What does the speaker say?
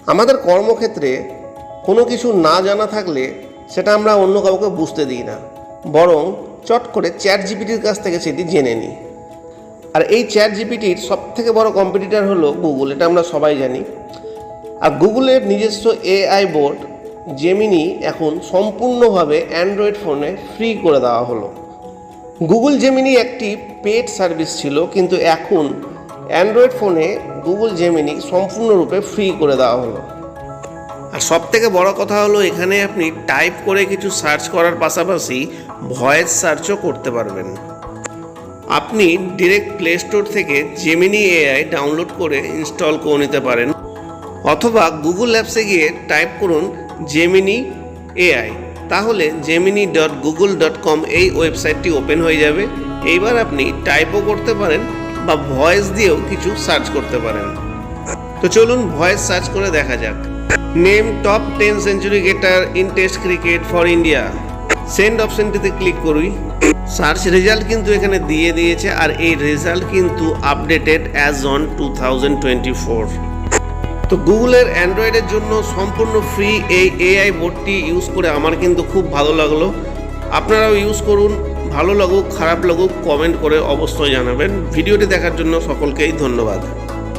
আমাদের কর্মক্ষেত্রে কোনো কিছু না জানা থাকলে সেটা আমরা অন্য কাউকে বুঝতে দিই না, বরং চট করে চ্যাট জিপিটির কাছ থেকে সেটি জেনে নিই। আর এই চ্যাট জিপিটির সবথেকে বড় কম্পিটিটর হলো গুগল, এটা আমরা সবাই জানি। আর গুগলের নিজস্ব এআই বোট জেমিনি এখন সম্পূর্ণভাবে অ্যান্ড্রয়েড ফোনে ফ্রি করে দেওয়া হলো। গুগল জেমিনি একটি পেড সার্ভিস ছিল, কিন্তু এখন অ্যান্ড্রয়েড ফোনে গুগল জেমিনি সম্পূর্ণরূপে ফ্রি করে দেওয়া হলো। আর সবথেকে বড় কথা হলো এখানে আপনি টাইপ করে কিছু সার্চ করার পাশাপাশি ভয়েস সার্চও করতে পারবেন। আপনি ডিরেক্ট প্লে স্টোর থেকে জেমিনি এআই ডাউনলোড করে ইনস্টল করে নিতে পারেন, অথবা গুগল অ্যাপসে গিয়ে টাইপ করুন জেমিনি এআই, তাহলে gemini.google.com এই ওয়েবসাইটটি ওপেন হয়ে যাবে। এইবার আপনি টাইপও করতে পারেন বা ভয়েস দিয়েও কিছু সার্চ করতে পারেন। তো চলুন ভয়েস সার্চ করে দেখা যাক। Name top 10 century getter in test cricket for India. Send অপশনটিতে ক্লিক করি। সার্চ রেজাল্ট কিন্তু এখানে দিয়ে দিয়েছে, আর এই রেজাল্ট কিন্তু আপডেটেড অ্যাজ অন 2024। তো গুগলের অ্যান্ড্রয়েডের জন্য সম্পূর্ণ ফ্রি এই এআই বোটটি ইউজ করে আমার কিন্তু খুব ভালো লাগলো। আপনারাও ইউজ করুন, ভালো লাগুক খারাপ লাগুক কমেন্ট করে অবশ্যই জানাবেন। ভিডিওটি দেখার জন্য সকলকেই ধন্যবাদ।